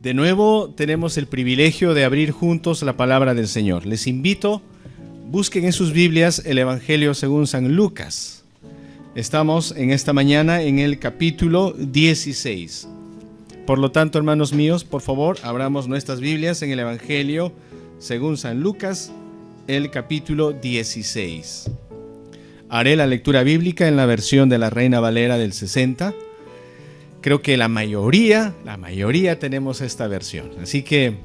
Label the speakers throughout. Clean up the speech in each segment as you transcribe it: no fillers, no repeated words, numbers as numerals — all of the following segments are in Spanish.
Speaker 1: De nuevo tenemos el privilegio de abrir juntos la palabra del Señor. Les invito, busquen en sus Biblias el Evangelio según San Lucas. Estamos en esta mañana en el capítulo 16. Por lo tanto, hermanos míos, por favor, abramos nuestras Biblias en el Evangelio según San Lucas, el capítulo 16. Haré la lectura bíblica en la versión de la Reina Valera del 60. Creo que la mayoría tenemos esta versión. Así que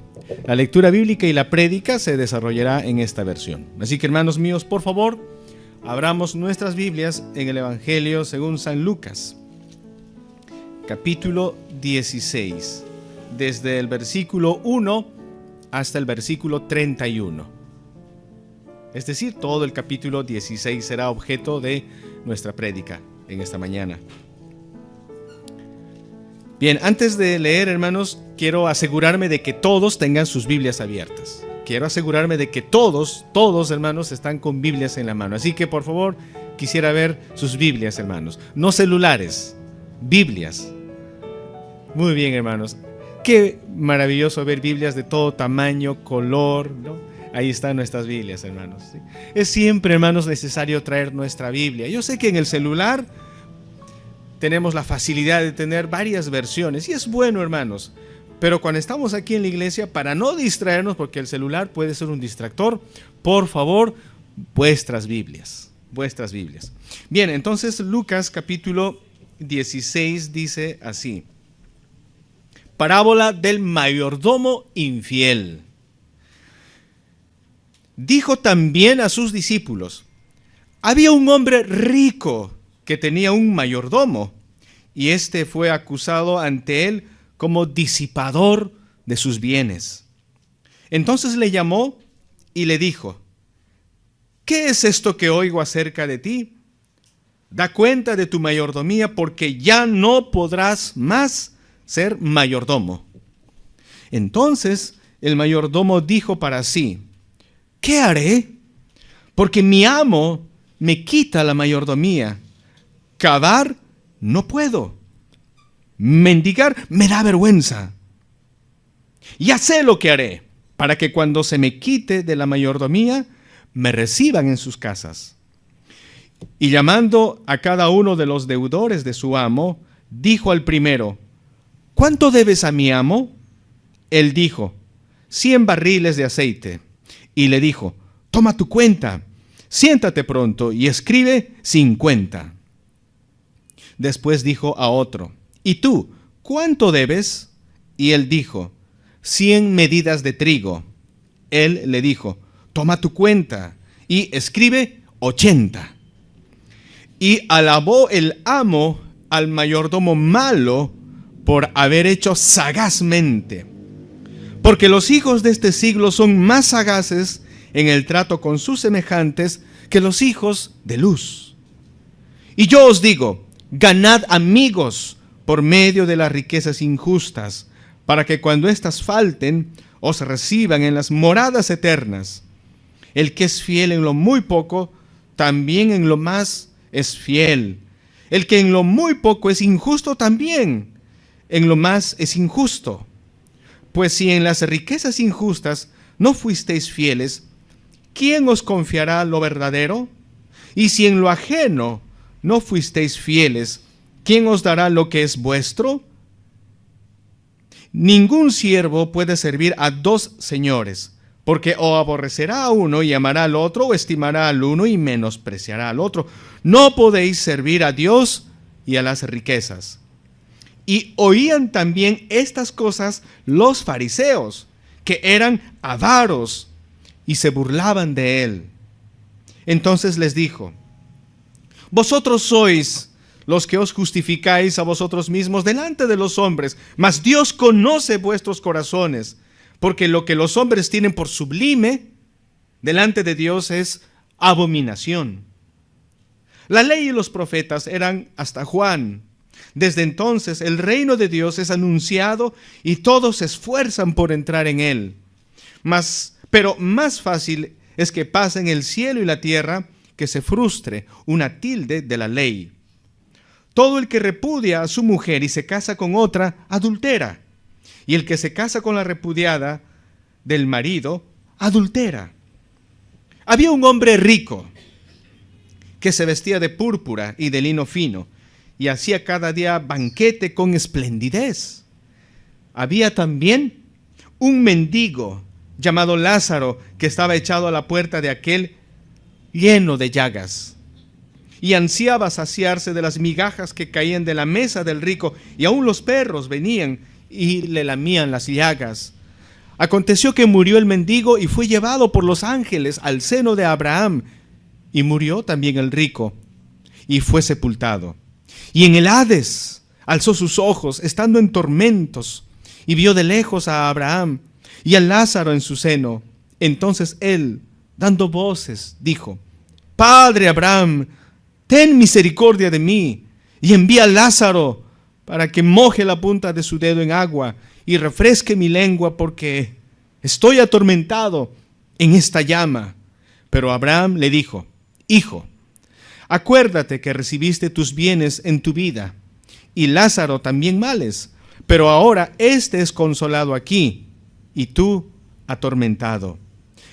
Speaker 1: la lectura bíblica y la prédica se desarrollará en esta versión. Así que, hermanos míos, por favor, abramos nuestras Biblias en el Evangelio según San Lucas, capítulo 16, desde el versículo 1 hasta el versículo 31. Es decir, todo el capítulo 16 será objeto de nuestra prédica en esta mañana. Bien, antes de leer, hermanos, quiero asegurarme de que todos tengan sus Biblias abiertas. Quiero asegurarme de que todos, hermanos, están con Biblias en la mano. Así que, por favor, quisiera ver sus Biblias, hermanos. No celulares, Biblias. Muy bien, hermanos. Qué maravilloso ver Biblias de todo tamaño, color, ¿no? Ahí están nuestras Biblias, hermanos. ¿Sí? Es siempre, hermanos, necesario traer nuestra Biblia. Yo sé que en el celular tenemos la facilidad de tener varias versiones y es bueno, hermanos, pero cuando estamos aquí en la iglesia, para no distraernos, porque el celular puede ser un distractor, por favor, vuestras Biblias. Bien, entonces Lucas capítulo 16 dice así: parábola del mayordomo infiel. Dijo también a sus discípulos: había un hombre rico que tenía un mayordomo, y éste fue acusado ante él como disipador de sus bienes. Entonces le llamó y le dijo: ¿qué es esto que oigo acerca de ti? Da cuenta de tu mayordomía, porque ya no podrás más ser mayordomo. Entonces el mayordomo dijo para sí: ¿qué haré? Porque mi amo me quita la mayordomía. Cavar no puedo. Mendigar me da vergüenza. Ya sé lo que haré para que cuando se me quite de la mayordomía, me reciban en sus casas. Y llamando a cada uno de los deudores de su amo, dijo al primero: ¿cuánto debes a mi amo? Él dijo: 100 barriles de aceite. Y le dijo: toma tu cuenta, siéntate pronto y escribe 50. Después dijo a otro: ¿y tú, cuánto debes? Y él dijo: 100 medidas de trigo. Él le dijo: toma tu cuenta y escribe 80. Y alabó el amo al mayordomo malo por haber hecho sagazmente. Porque los hijos de este siglo son más sagaces en el trato con sus semejantes que los hijos de luz. Y yo os digo: ganad amigos por medio de las riquezas injustas, para que cuando éstas falten, os reciban en las moradas eternas. El que es fiel en lo muy poco, también en lo más es fiel. El que en lo muy poco es injusto, también en lo más es injusto. Pues si en las riquezas injustas no fuisteis fieles, ¿quién os confiará lo verdadero? Y si en lo ajeno no fuisteis fieles, ¿quién os dará lo que es vuestro? Ningún siervo puede servir a dos señores, porque o aborrecerá a uno y amará al otro, o estimará al uno y menospreciará al otro. No podéis servir a Dios y a las riquezas. Y oían también estas cosas los fariseos, que eran avaros, y se burlaban de él. Entonces les dijo: vosotros sois los que os justificáis a vosotros mismos delante de los hombres, mas Dios conoce vuestros corazones, porque lo que los hombres tienen por sublime delante de Dios es abominación. La ley y los profetas eran hasta Juan. Desde entonces el reino de Dios es anunciado y todos se esfuerzan por entrar en él. Pero más fácil es que pasen el cielo y la tierra que se frustre una tilde de la ley. Todo el que repudia a su mujer y se casa con otra, adultera. y el que se casa con la repudiada del marido adultera. Había un hombre rico que se vestía de púrpura y de lino fino y hacía cada día banquete con esplendidez. Había también un mendigo llamado Lázaro que estaba echado a la puerta de aquel lleno de llagas y ansiaba saciarse de las migajas que caían de la mesa del rico, y aún los perros venían y le lamían las llagas. Aconteció que murió el mendigo y fue llevado por los ángeles al seno de Abraham, y murió también el rico y fue sepultado. Y en el Hades alzó sus ojos, estando en tormentos, y vio de lejos a Abraham y a Lázaro en su seno. Entonces él, dando voces, dijo: Padre Abraham, ten misericordia de mí, y envía a Lázaro para que moje la punta de su dedo en agua y refresque mi lengua, porque estoy atormentado en esta llama. Pero Abraham le dijo: Hijo, acuérdate que recibiste tus bienes en tu vida, y Lázaro también males, pero ahora éste es consolado aquí, y tú atormentado.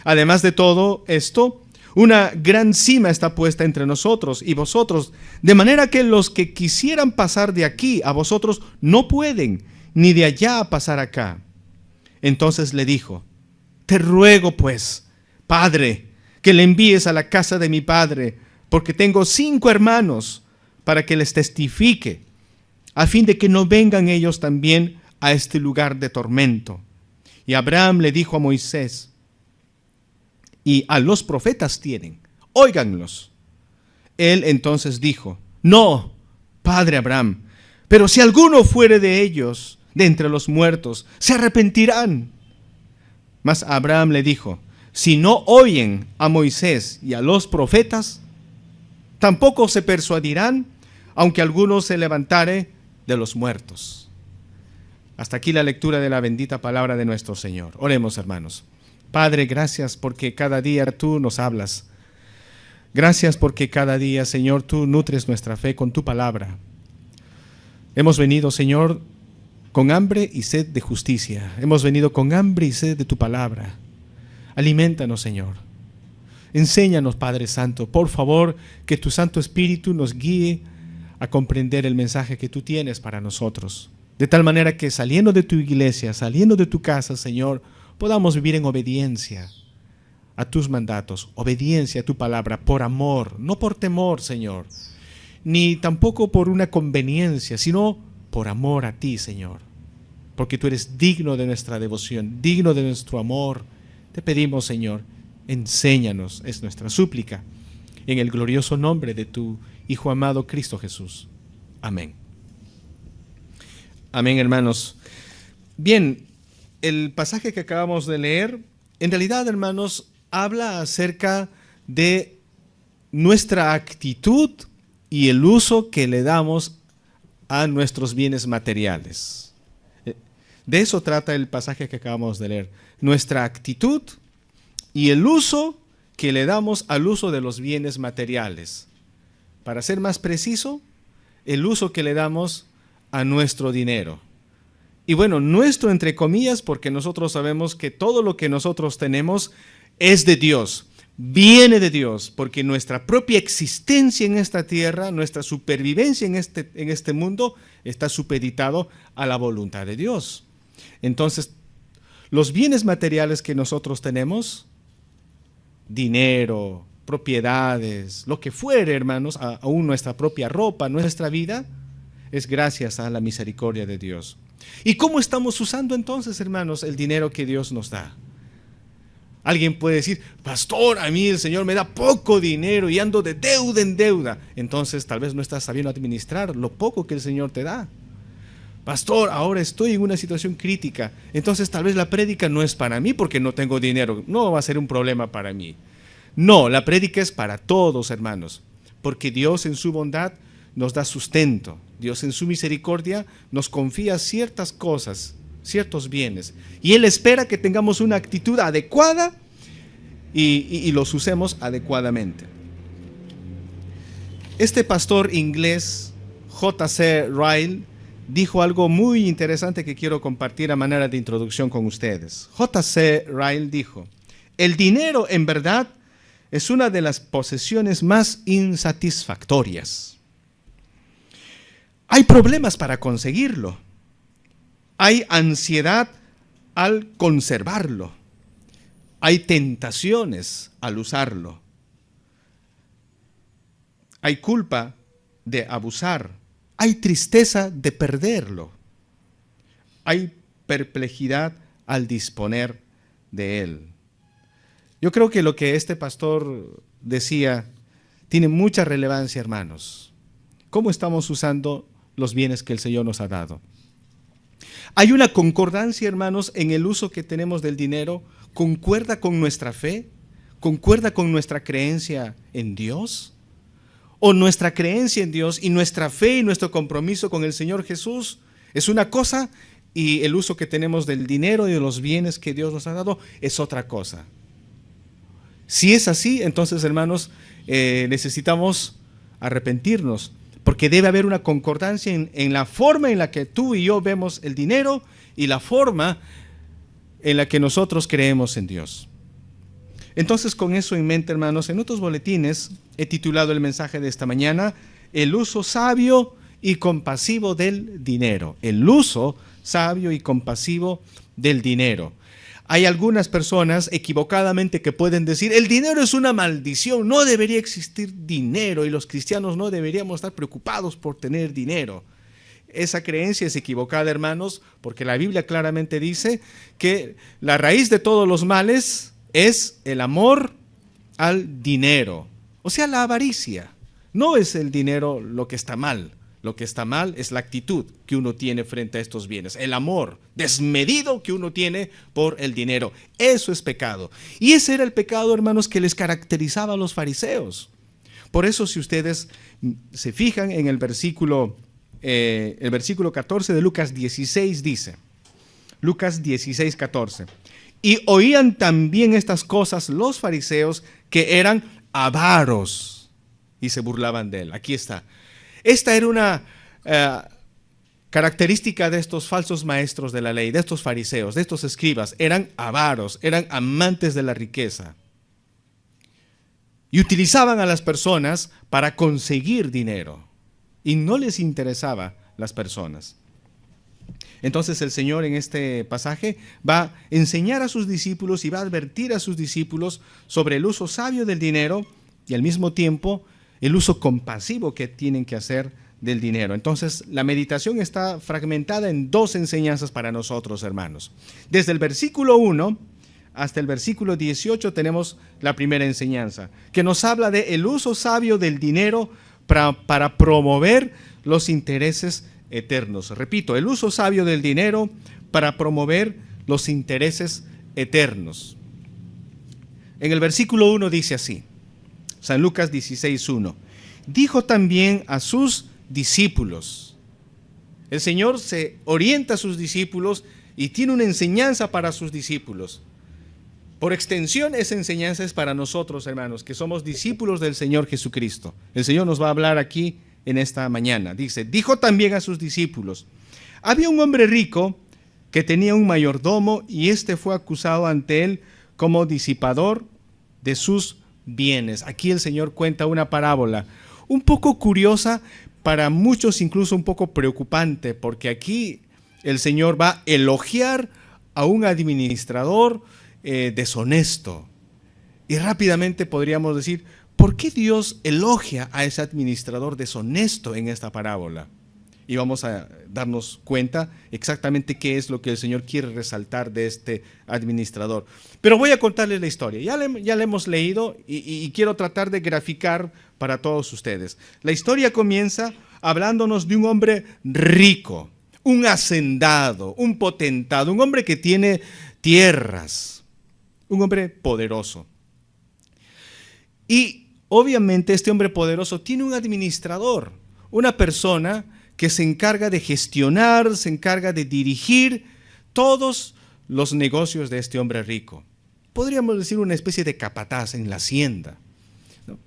Speaker 1: Además de todo esto, una gran cima está puesta entre nosotros y vosotros, de manera que los que quisieran pasar de aquí a vosotros no pueden, ni de allá a pasar acá. Entonces le dijo: Te ruego pues, Padre, que le envíes a la casa de mi padre, porque tengo 5 hermanos, para que les testifique, a fin de que no vengan ellos también a este lugar de tormento. Y Abraham le dijo a Moisés y a los profetas tienen, óiganlos. Él entonces dijo: No, Padre Abraham, pero si alguno fuere de ellos, de entre los muertos, se arrepentirán. Mas Abraham le dijo: Si no oyen a Moisés y a los profetas, tampoco se persuadirán, aunque alguno se levantare de los muertos. Hasta aquí la lectura de la bendita palabra de nuestro Señor. Oremos, hermanos. Padre, gracias porque cada día tú nos hablas. Gracias porque cada día, Señor, tú nutres nuestra fe con tu palabra. Hemos venido, Señor, con hambre y sed de justicia. Hemos venido con hambre y sed de tu palabra. Aliméntanos, Señor. Enséñanos, Padre Santo. Por favor, que tu Santo Espíritu nos guíe a comprender el mensaje que tú tienes para nosotros. De tal manera que saliendo de tu iglesia, saliendo de tu casa, Señor, podamos vivir en obediencia a tus mandatos, obediencia a tu palabra, por amor, no por temor, Señor, ni tampoco por una conveniencia, sino por amor a ti, Señor, porque tú eres digno de nuestra devoción, digno de nuestro amor. Te pedimos, Señor, enséñanos, es nuestra súplica, en el glorioso nombre de tu Hijo amado Cristo Jesús. Amén. Amén, hermanos. Bien, el pasaje que acabamos de leer, en realidad, hermanos, habla acerca de nuestra actitud y el uso que le damos a nuestros bienes materiales. De eso trata el pasaje que acabamos de leer. Nuestra actitud y el uso que le damos al uso de los bienes materiales. Para ser más preciso, el uso que le damos a nuestro dinero. Y bueno, nuestro entre comillas, porque nosotros sabemos que todo lo que nosotros tenemos es de Dios, viene de Dios, porque nuestra propia existencia en esta tierra, nuestra supervivencia en este mundo, está supeditado a la voluntad de Dios. Entonces, los bienes materiales que nosotros tenemos, dinero, propiedades, lo que fuere, hermanos, aún nuestra propia ropa, nuestra vida, es gracias a la misericordia de Dios. ¿Y cómo estamos usando entonces, hermanos, el dinero que Dios nos da? Alguien puede decir: pastor, a mí el Señor me da poco dinero y ando de deuda en deuda. Entonces tal vez no estás sabiendo administrar lo poco que el Señor te da. Pastor, ahora estoy en una situación crítica, entonces tal vez la prédica no es para mí porque no tengo dinero, no va a ser un problema para mí. No, la prédica es para todos, hermanos, porque Dios en su bondad nos da sustento. Dios en su misericordia nos confía ciertas cosas, ciertos bienes, y Él espera que tengamos una actitud adecuada y los usemos adecuadamente. Este pastor inglés, J.C. Ryle, dijo algo muy interesante que quiero compartir a manera de introducción con ustedes. J.C. Ryle dijo: el dinero en verdad es una de las posesiones más insatisfactorias. Hay problemas para conseguirlo. Hay ansiedad al conservarlo. Hay tentaciones al usarlo. Hay culpa de abusar. Hay tristeza de perderlo. Hay perplejidad al disponer de él. Yo creo que lo que este pastor decía tiene mucha relevancia, hermanos. ¿Cómo estamos usando los bienes que el Señor nos ha dado? Hay una concordancia, hermanos, en el uso que tenemos del dinero. ¿Concuerda con nuestra fe? ¿Concuerda con nuestra creencia en Dios? ¿O nuestra creencia en Dios y nuestra fe y nuestro compromiso con el Señor Jesús es una cosa y el uso que tenemos del dinero y de los bienes que Dios nos ha dado es otra cosa? Si es así, entonces, hermanos, necesitamos arrepentirnos, porque debe haber una concordancia en la forma en la que tú y yo vemos el dinero y la forma en la que nosotros creemos en Dios. Entonces, con eso en mente, hermanos, en otros boletines he titulado el mensaje de esta mañana: el uso sabio y compasivo del dinero. El uso sabio y compasivo del dinero. Hay algunas personas equivocadamente que pueden decir: el dinero es una maldición, no debería existir dinero y los cristianos no deberíamos estar preocupados por tener dinero. Esa creencia es equivocada, hermanos, porque la Biblia claramente dice que la raíz de todos los males es el amor al dinero, o sea, la avaricia. No es el dinero lo que está mal. Lo que está mal es la actitud que uno tiene frente a estos bienes, el amor desmedido que uno tiene por el dinero. Eso es pecado. Y ese era el pecado, hermanos, que les caracterizaba a los fariseos. Por eso, si ustedes se fijan en el versículo 14 de Lucas 16 dice, Lucas 16, 14, y oían también estas cosas los fariseos que eran avaros y se burlaban de él. Aquí está. Esta era una característica de estos falsos maestros de la ley, de estos fariseos, de estos escribas. Eran avaros, eran amantes de la riqueza. Y utilizaban a las personas para conseguir dinero. Y no les interesaba las personas. Entonces el Señor en este pasaje va a enseñar a sus discípulos y va a advertir a sus discípulos sobre el uso sabio del dinero y al mismo tiempo el uso compasivo que tienen que hacer del dinero. Entonces, la meditación está fragmentada en dos enseñanzas para nosotros, hermanos. Desde el versículo 1 hasta el versículo 18 tenemos la primera enseñanza, que nos habla de el uso sabio del dinero para promover los intereses eternos. Repito, el uso sabio del dinero para promover los intereses eternos. En el versículo 1 dice así, San Lucas 16:1. Dijo también a sus discípulos. El Señor se orienta a sus discípulos y tiene una enseñanza para sus discípulos. Por extensión, esa enseñanza es para nosotros, hermanos, que somos discípulos del Señor Jesucristo. El Señor nos va a hablar aquí en esta mañana. Dice, dijo también a sus discípulos, había un hombre rico que tenía un mayordomo y éste fue acusado ante él como disipador de sus bienes. Aquí el Señor cuenta una parábola un poco curiosa, para muchos incluso un poco preocupante, porque aquí el Señor va a elogiar a un administrador deshonesto. Y rápidamente podríamos decir, ¿por qué Dios elogia a ese administrador deshonesto en esta parábola? Y vamos a darnos cuenta exactamente qué es lo que el Señor quiere resaltar de este administrador. Pero voy a contarles la historia. Ya la hemos leído y quiero tratar de graficar para todos ustedes. La historia comienza hablándonos de un hombre rico, un hacendado, un potentado, un hombre que tiene tierras, un hombre poderoso. Y obviamente este hombre poderoso tiene un administrador, una persona que se encarga de gestionar, se encarga de dirigir todos los negocios de este hombre rico. Podríamos decir una especie de capataz en la hacienda, ¿no?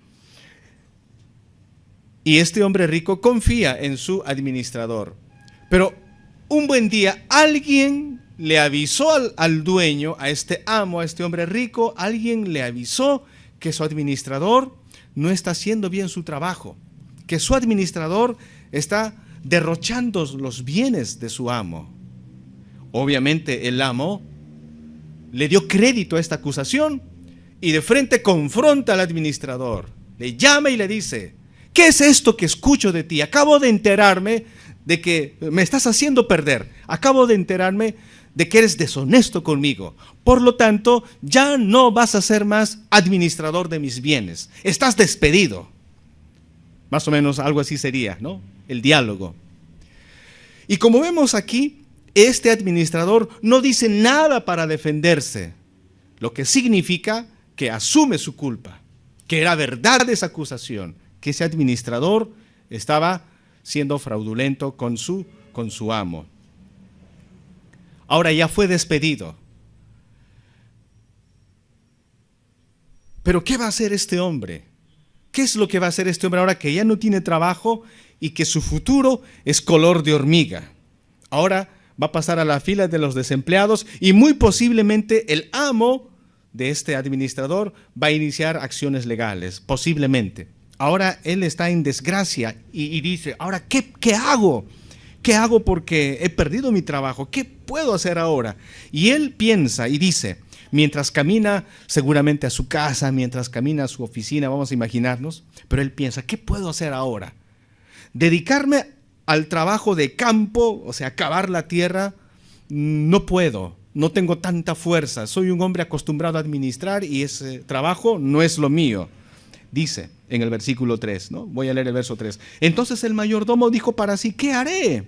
Speaker 1: Y este hombre rico confía en su administrador. Pero un buen día alguien le avisó al dueño, a este amo, a este hombre rico, alguien le avisó que su administrador no está haciendo bien su trabajo, que su administrador está derrochando los bienes de su amo. Obviamente el amo le dio crédito a esta acusación y de frente confronta al administrador. Le llama y le dice: ¿qué es esto que escucho de ti? Acabo de enterarme de que me estás haciendo perder. Acabo de enterarme de que eres deshonesto conmigo. Por lo tanto, ya no vas a ser más administrador de mis bienes. Estás despedido. Más o menos algo así sería, ¿no? El diálogo. Y como vemos aquí, este administrador no dice nada para defenderse, lo que significa que asume su culpa, que era verdad esa acusación, que ese administrador estaba siendo fraudulento con su amo. Ahora ya fue despedido. Pero ¿qué va a hacer este hombre? ¿Qué es lo que va a hacer este hombre ahora que ya no tiene trabajo y que su futuro es color de hormiga? Ahora va a pasar a la fila de los desempleados y muy posiblemente el amo de este administrador va a iniciar acciones legales, posiblemente. Ahora él está en desgracia y dice: ahora, ¿qué hago? ¿Qué hago porque he perdido mi trabajo? ¿Qué puedo hacer ahora? Y él piensa y dice, mientras camina seguramente a su casa, mientras camina a su oficina, vamos a imaginarnos, pero él piensa: ¿qué puedo hacer ahora? Dedicarme al trabajo de campo, o sea, cavar la tierra, no puedo, no tengo tanta fuerza, soy un hombre acostumbrado a administrar y ese trabajo no es lo mío. Dice en el versículo 3, ¿no? Voy a leer el verso 3. Entonces el mayordomo dijo para sí: ¿qué haré?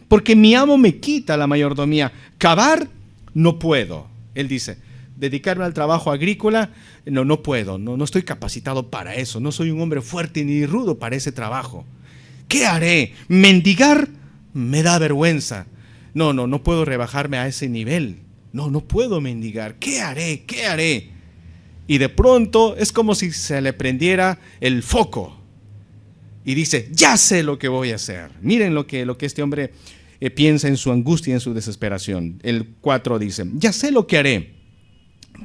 Speaker 1: Porque mi amo me quita la mayordomía. Cavar no puedo. Él dice: dedicarme al trabajo agrícola, no puedo, no estoy capacitado para eso, no soy un hombre fuerte ni rudo para ese trabajo. ¿Qué haré? Mendigar me da vergüenza. No puedo rebajarme a ese nivel. No puedo mendigar. ¿Qué haré? ¿Qué haré? Y de pronto es como si se le prendiera el foco. Y dice: ya sé lo que voy a hacer. Miren lo que este hombre piensa en su angustia y en su desesperación. El 4 dice: ya sé lo que haré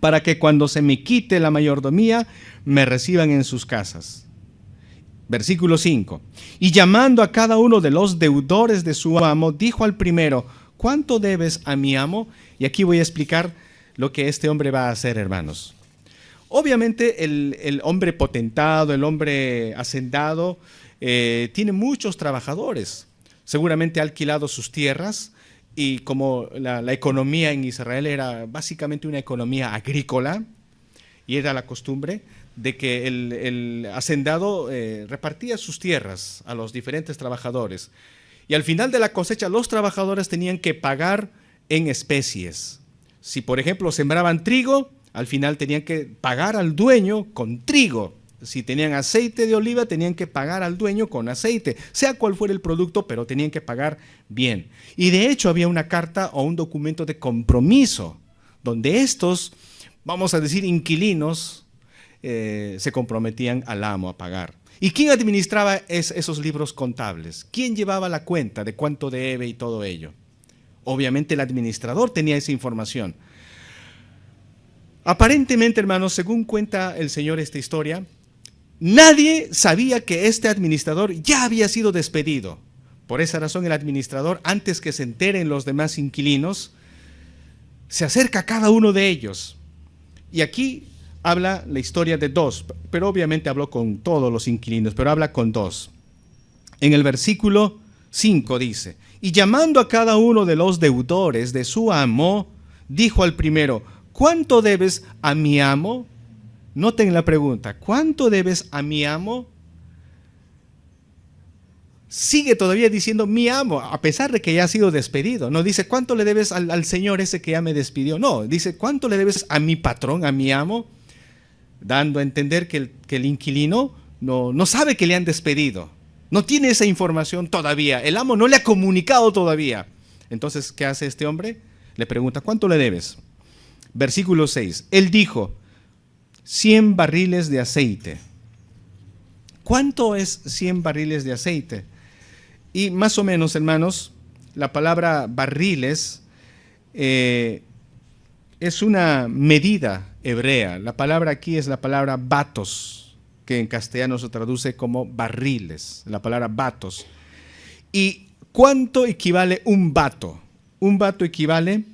Speaker 1: para que cuando se me quite la mayordomía me reciban en sus casas. Versículo 5. Y llamando a cada uno de los deudores de su amo, dijo al primero: ¿cuánto debes a mi amo? Y aquí voy a explicar lo que este hombre va a hacer, hermanos. Obviamente el hombre potentado, el hombre hacendado, tiene muchos trabajadores. Seguramente ha alquilado sus tierras y como la economía en Israel era básicamente una economía agrícola y era la costumbre de que el hacendado repartía sus tierras a los diferentes trabajadores. Y al final de la cosecha los trabajadores tenían que pagar en especies. Si por ejemplo sembraban trigo, al final tenían que pagar al dueño con trigo. Si tenían aceite de oliva, tenían que pagar al dueño con aceite, sea cual fuera el producto, pero tenían que pagar bien. Y de hecho había una carta o un documento de compromiso, donde estos, vamos a decir, inquilinos, se comprometían al amo a pagar. ¿Y quién administraba esos libros contables? ¿Quién llevaba la cuenta de cuánto debe y todo ello? Obviamente el administrador tenía esa información. Aparentemente, hermanos, según cuenta el Señor esta historia, nadie sabía que este administrador ya había sido despedido. Por esa razón el administrador, antes que se enteren los demás inquilinos, se acerca a cada uno de ellos. Y aquí habla la historia de dos, pero obviamente habló con todos los inquilinos, pero habla con dos. En el versículo 5 dice: y llamando a cada uno de los deudores de su amo, dijo al primero: ¿cuánto debes a mi amo? Noten la pregunta: ¿cuánto debes a mi amo? Sigue todavía diciendo mi amo, a pesar de que ya ha sido despedido. No dice cuánto le debes al señor ese que ya me despidió. No, dice cuánto le debes a mi patrón, a mi amo, dando a entender que el inquilino no sabe que le han despedido. No tiene esa información todavía. El amo no le ha comunicado todavía. Entonces, ¿qué hace este hombre? Le pregunta: ¿cuánto le debes? Versículo 6. Él dijo: 100 barriles de aceite. ¿Cuánto es 100 barriles de aceite? Y más o menos, hermanos, la palabra barriles es una medida hebrea. La palabra aquí es la palabra batos, que en castellano se traduce como barriles, la palabra batos. ¿Y cuánto equivale un bato? Un bato equivale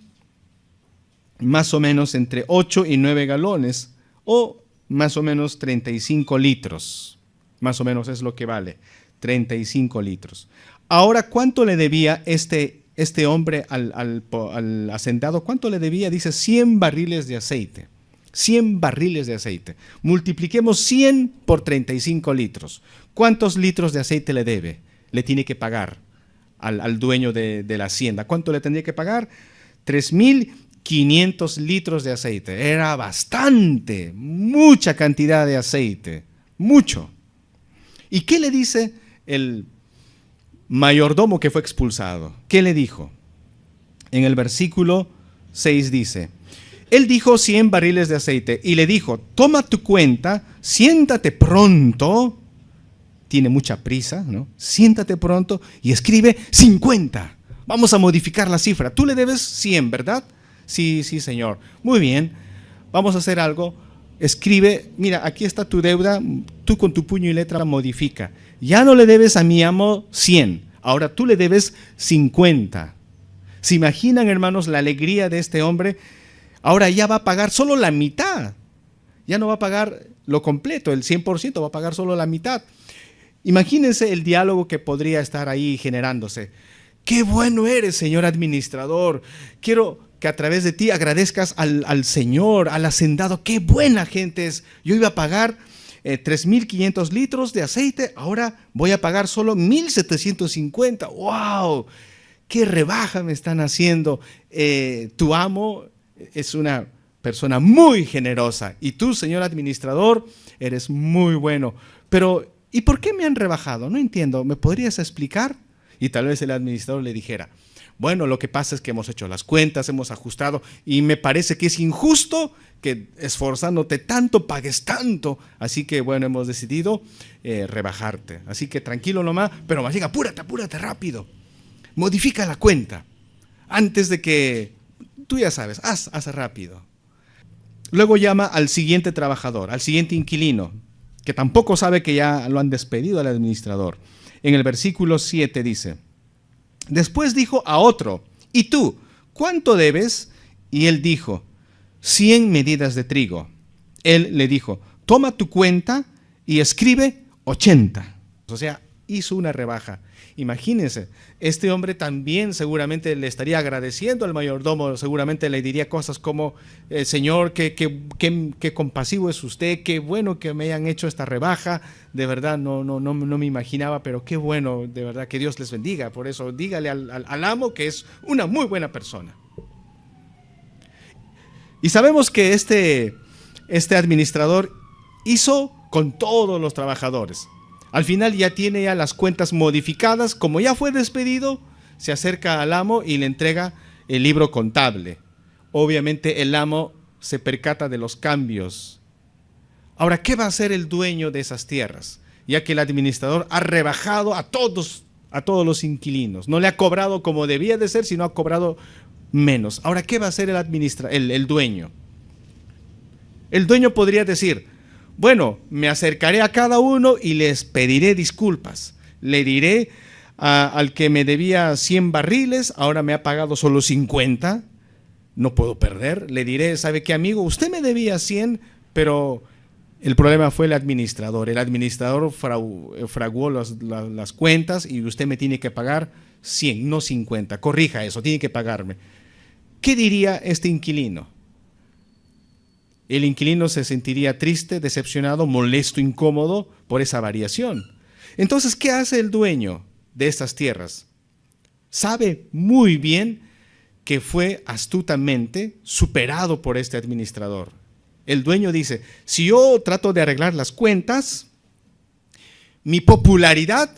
Speaker 1: más o menos entre 8 y 9 galones, o más o menos 35 litros. Más o menos es lo que vale, 35 litros. Ahora, ¿cuánto le debía este hombre al hacendado? ¿Cuánto le debía? Dice 100 barriles de aceite. 100 barriles de aceite. Multipliquemos 100 por 35 litros. ¿Cuántos litros de aceite le debe? Le tiene que pagar al dueño de la hacienda. ¿Cuánto le tendría que pagar? 3.500 litros de aceite. Era bastante, mucha cantidad de aceite. Mucho. ¿Y qué le dice el mayordomo que fue expulsado? ¿Qué le dijo? En el versículo 6 dice: él dijo 100 barriles de aceite y le dijo: toma tu cuenta, siéntate pronto. Tiene mucha prisa, ¿no? Siéntate pronto y escribe 50. Vamos a modificar la cifra. Tú le debes 100, ¿verdad? Sí, señor. Muy bien. Vamos a hacer algo. Escribe, mira, aquí está tu deuda, tú con tu puño y letra modifica. Ya no le debes a mi amo 100, ahora tú le debes 50. ¿Se imaginan, hermanos, la alegría de este hombre? Ahora ya va a pagar solo la mitad. Ya no va a pagar lo completo, el 100%, va a pagar solo la mitad. Imagínense el diálogo que podría estar ahí generándose. ¡Qué bueno eres, señor administrador! Quiero que a través de ti agradezcas al Señor, al hacendado. ¡Qué buena gente es! Yo iba a pagar 3.500 litros de aceite, ahora voy a pagar solo 1.750. ¡Wow! ¡Qué rebaja me están haciendo! Tu amo es una persona muy generosa y tú, señor administrador, eres muy bueno. Pero, ¿y por qué me han rebajado? No entiendo. ¿Me podrías explicar? Y tal vez el administrador le dijera: bueno, lo que pasa es que hemos hecho las cuentas, hemos ajustado y me parece que es injusto que esforzándote tanto pagues tanto. Así que bueno, hemos decidido rebajarte. Así que tranquilo nomás, pero más bien apúrate rápido. Modifica la cuenta antes de que, tú ya sabes, haz rápido. Luego llama al siguiente trabajador, al siguiente inquilino, que tampoco sabe que ya lo han despedido al administrador. En el versículo 7 dice: después dijo a otro: ¿y tú, cuánto debes? Y él dijo: 100 medidas de trigo. Él le dijo: toma tu cuenta y escribe 80. O sea, hizo una rebaja. Imagínense, este hombre también seguramente le estaría agradeciendo al mayordomo, seguramente le diría cosas como: señor, qué compasivo es usted, qué bueno que me hayan hecho esta rebaja, de verdad no me imaginaba, pero qué bueno, de verdad, que Dios les bendiga. Por eso dígale al amo que es una muy buena persona. Y sabemos que este administrador hizo con todos los trabajadores. Al final ya tiene ya las cuentas modificadas. Como ya fue despedido, se acerca al amo y le entrega el libro contable. Obviamente el amo se percata de los cambios. Ahora, ¿qué va a hacer el dueño de esas tierras? Ya que el administrador ha rebajado a todos los inquilinos. No le ha cobrado como debía de ser, sino ha cobrado menos. Ahora, ¿qué va a hacer el dueño? El dueño podría decir: bueno, me acercaré a cada uno y les pediré disculpas. Le diré al que me debía 100 barriles, ahora me ha pagado solo 50, no puedo perder. Le diré: ¿sabe qué, amigo? Usted me debía 100, pero el problema fue el administrador. El administrador fraguó las cuentas y usted me tiene que pagar 100, no 50. Corrija eso, tiene que pagarme. ¿Qué diría este inquilino? El inquilino se sentiría triste, decepcionado, molesto, incómodo por esa variación. Entonces, ¿qué hace el dueño de estas tierras? Sabe muy bien que fue astutamente superado por este administrador. El dueño dice: si yo trato de arreglar las cuentas, mi popularidad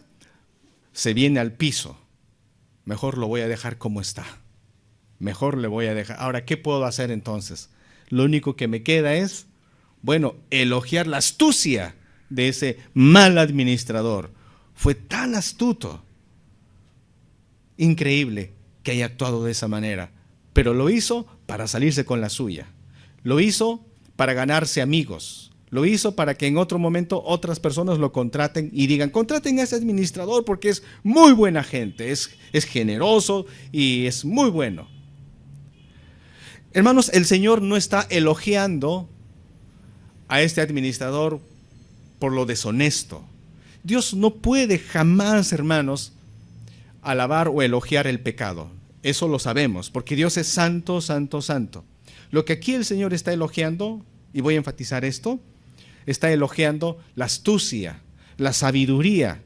Speaker 1: se viene al piso. Mejor lo voy a dejar como está. Mejor le voy a dejar. Ahora, ¿qué puedo hacer entonces? Lo único que me queda es, bueno, elogiar la astucia de ese mal administrador. Fue tan astuto. Increíble. que haya actuado de esa manera, pero lo hizo para salirse con la suya. Lo hizo para ganarse amigos. Lo hizo para que en otro momento otras personas lo contraten y digan, contraten a ese administrador porque es muy buena gente, es generoso y es muy bueno. Hermanos, el Señor no está elogiando a este administrador por lo deshonesto. Dios no puede jamás, hermanos, alabar o elogiar el pecado. Eso lo sabemos, porque Dios es santo, santo, santo. Lo que aquí el Señor está elogiando, y voy a enfatizar esto, está elogiando la astucia, la sabiduría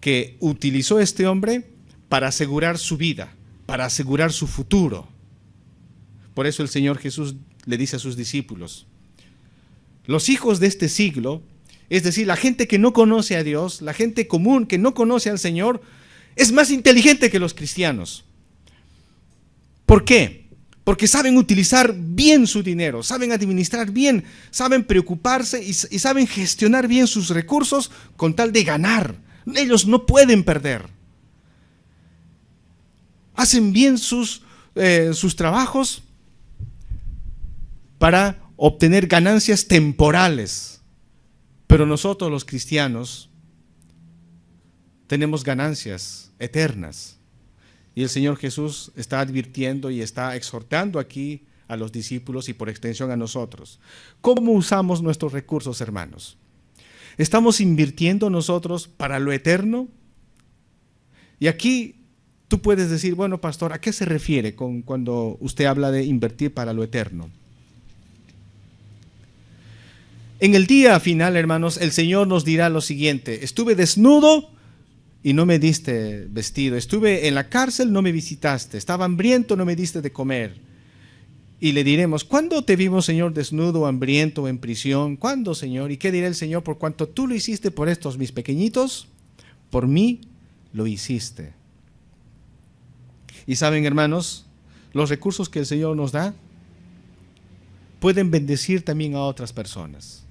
Speaker 1: que utilizó este hombre para asegurar su vida, para asegurar su futuro. Por eso el Señor Jesús le dice a sus discípulos, los hijos de este siglo, es decir, la gente que no conoce a Dios, la gente común que no conoce al Señor, es más inteligente que los cristianos. ¿Por qué? Porque saben utilizar bien su dinero, saben administrar bien, saben preocuparse y saben gestionar bien sus recursos con tal de ganar. Ellos no pueden perder. Hacen bien sus trabajos para obtener ganancias temporales. Pero nosotros los cristianos tenemos ganancias eternas. Y el Señor Jesús está advirtiendo y está exhortando aquí a los discípulos y por extensión a nosotros. ¿Cómo usamos nuestros recursos, hermanos? ¿Estamos invirtiendo nosotros para lo eterno? Y aquí tú puedes decir, bueno, pastor, ¿a qué se refiere cuando usted habla de invertir para lo eterno? En el día final, hermanos, el Señor nos dirá lo siguiente: estuve desnudo y no me diste vestido, estuve en la cárcel, no me visitaste, estaba hambriento, no me diste de comer. Y le diremos, ¿cuándo te vimos, Señor, desnudo, hambriento, en prisión? ¿Cuándo, Señor? ¿Y qué dirá el Señor? Por cuanto tú lo hiciste por estos mis pequeñitos, por mí lo hiciste. Y saben, hermanos, los recursos que el Señor nos da pueden bendecir también a otras personas.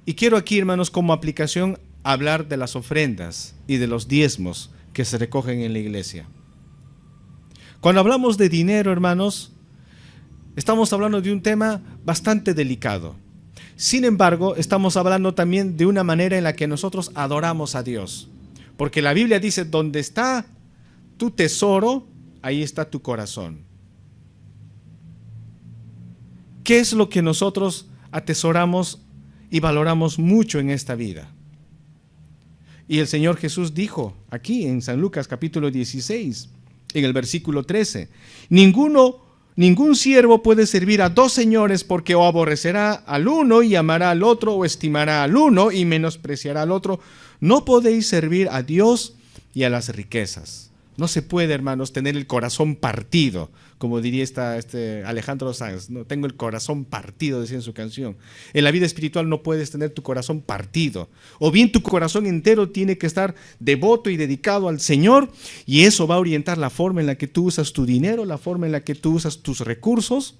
Speaker 1: Y quiero aquí, hermanos, como aplicación, hablar de las ofrendas y de los diezmos que se recogen en la iglesia. Cuando hablamos de dinero, hermanos, estamos hablando de un tema bastante delicado. Sin embargo, estamos hablando también de una manera en la que nosotros adoramos a Dios. Porque la Biblia dice, donde está tu tesoro, ahí está tu corazón. ¿Qué es lo que nosotros atesoramos y valoramos mucho en esta vida? Y el Señor Jesús dijo aquí en San Lucas capítulo 16, en el versículo 13, ningún siervo puede servir a dos señores, porque o aborrecerá al uno y amará al otro, o estimará al uno y menospreciará al otro. No podéis servir a Dios y a las riquezas. No se puede, hermanos, tener el corazón partido, como diría Alejandro Sanz, no tengo el corazón partido, decía en su canción. En la vida espiritual no puedes tener tu corazón partido. O bien tu corazón entero tiene que estar devoto y dedicado al Señor, y eso va a orientar la forma en la que tú usas tu dinero, la forma en la que tú usas tus recursos,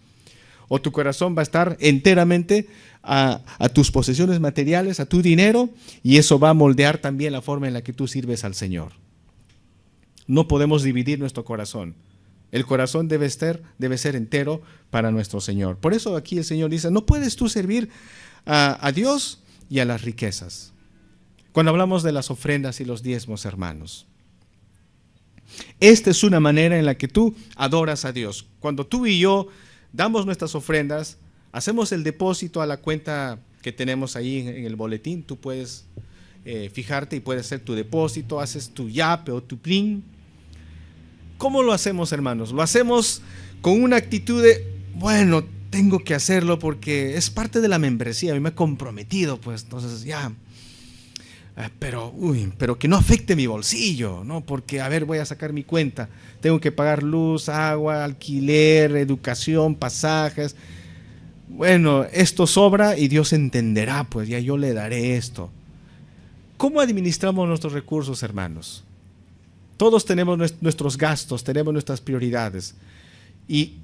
Speaker 1: o tu corazón va a estar enteramente a tus posesiones materiales, a tu dinero, y eso va a moldear también la forma en la que tú sirves al Señor. No podemos dividir nuestro corazón. El corazón debe ser entero para nuestro Señor. Por eso aquí el Señor dice, no puedes tú servir a Dios y a las riquezas. Cuando hablamos de las ofrendas y los diezmos, hermanos, esta es una manera en la que tú adoras a Dios. Cuando tú y yo damos nuestras ofrendas, hacemos el depósito a la cuenta que tenemos ahí en el boletín. Tú puedes fijarte y puedes hacer tu depósito, haces tu yape o tu plin. ¿Cómo lo hacemos, hermanos? Lo hacemos con una actitud de, bueno, tengo que hacerlo porque es parte de la membresía, a mí me he comprometido, pues entonces ya, pero que no afecte mi bolsillo, ¿no? Porque, a ver, voy a sacar mi cuenta, tengo que pagar luz, agua, alquiler, educación, pasajes. Bueno, esto sobra y Dios entenderá, pues ya yo le daré esto. ¿Cómo administramos nuestros recursos, hermanos? Todos tenemos nuestros gastos, tenemos nuestras prioridades. ¿Y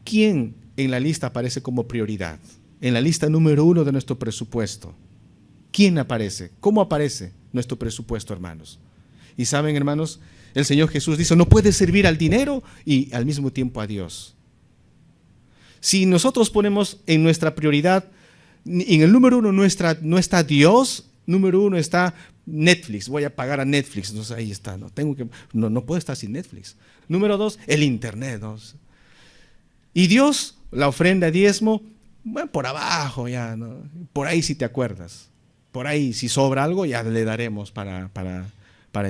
Speaker 1: quién en la lista aparece como prioridad? En la lista número 1 de nuestro presupuesto. ¿Quién aparece? ¿Cómo aparece nuestro presupuesto, hermanos? Y saben, hermanos, El Señor Jesús dice, no puedes servir al dinero y al mismo tiempo a Dios. Si nosotros ponemos en nuestra prioridad, en el número uno no está Dios, número uno está Netflix, voy a pagar a Netflix, entonces ahí está, no puedo estar sin Netflix. Número dos, el internet, ¿no? Y Dios, la ofrenda, diezmo, bueno, por abajo ya, ¿no? Por ahí si te acuerdas, por ahí si sobra algo ya le daremos para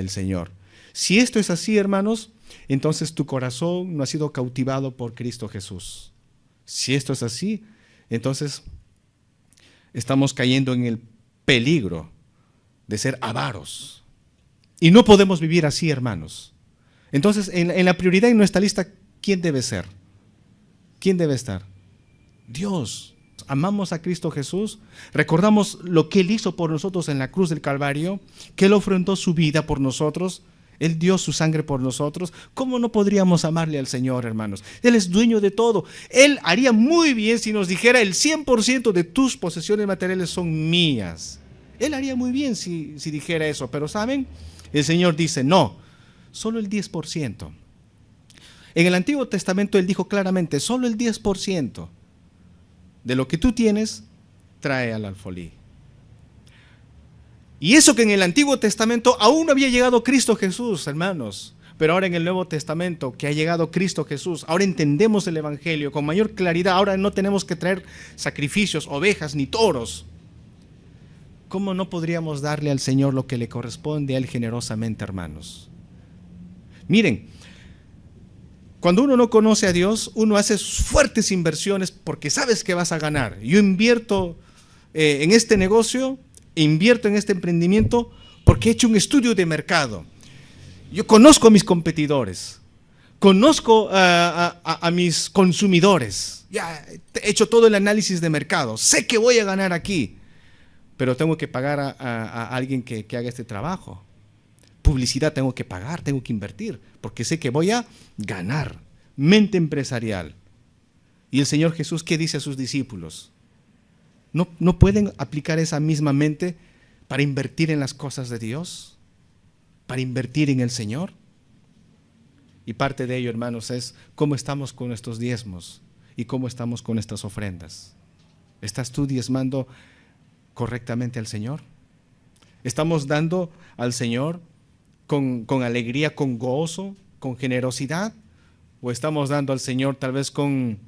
Speaker 1: el Señor. Si esto es así, hermanos, entonces tu corazón no ha sido cautivado por Cristo Jesús. Si esto es así, entonces estamos cayendo en el peligro de ser avaros. Y no podemos vivir así, hermanos. Entonces, en la prioridad en nuestra lista, ¿quién debe ser? ¿Quién debe estar? Dios. Amamos a Cristo Jesús, recordamos lo que Él hizo por nosotros en la cruz del Calvario, que Él ofrendó su vida por nosotros, Él dio su sangre por nosotros. ¿Cómo no podríamos amarle al Señor, hermanos? Él es dueño de todo. Él haría muy bien si nos dijera el 100% de tus posesiones materiales son mías. Él haría muy bien si dijera eso, pero ¿saben? El Señor dice, no, solo el 10%. En el Antiguo Testamento Él dijo claramente, solo el 10% de lo que tú tienes trae al alfolí. Y eso que en el Antiguo Testamento aún no había llegado Cristo Jesús, hermanos. Pero ahora en el Nuevo Testamento que ha llegado Cristo Jesús, ahora entendemos el Evangelio con mayor claridad. Ahora no tenemos que traer sacrificios, ovejas ni toros. ¿Cómo no podríamos darle al Señor lo que le corresponde a Él generosamente, hermanos? Miren, cuando uno no conoce a Dios, uno hace fuertes inversiones porque sabes que vas a ganar. Yo invierto en este negocio, invierto en este emprendimiento porque he hecho un estudio de mercado. Yo conozco a mis competidores, conozco a mis consumidores, ya he hecho todo el análisis de mercado, sé que voy a ganar aquí, pero tengo que pagar a alguien que haga este trabajo. Publicidad tengo que pagar, tengo que invertir, porque sé que voy a ganar. Mente empresarial. Y el Señor Jesús, ¿qué dice a sus discípulos? ¿No pueden aplicar esa misma mente para invertir en las cosas de Dios? ¿Para invertir en el Señor? Y parte de ello, hermanos, es cómo estamos con nuestros diezmos y cómo estamos con nuestras ofrendas. ¿Estás tú diezmando correctamente al Señor? ¿Estamos dando al Señor con alegría, con gozo, con generosidad? ¿O estamos dando al Señor tal vez con,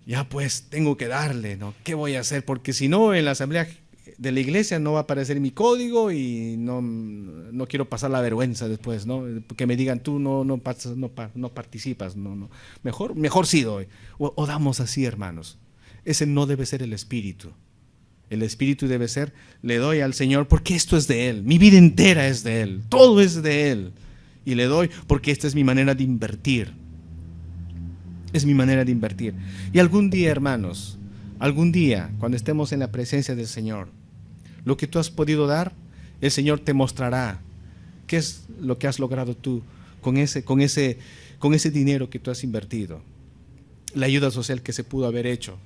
Speaker 1: ya pues tengo que darle, ¿no? ¿Qué voy a hacer? Porque si no, en la asamblea de la iglesia no va a aparecer mi código y no quiero pasar la vergüenza después, ¿no? Que me digan tú no participas, no. Mejor sí doy. O damos así, hermanos. Ese no debe ser el espíritu. El espíritu debe ser, le doy al Señor porque esto es de Él, mi vida entera es de Él, todo es de Él. Y le doy porque esta es mi manera de invertir. Es mi manera de invertir. Y algún día, hermanos, algún día, cuando estemos en la presencia del Señor, lo que tú has podido dar, el Señor te mostrará qué es lo que has logrado tú con ese dinero que tú has invertido. La ayuda social que se pudo haber hecho.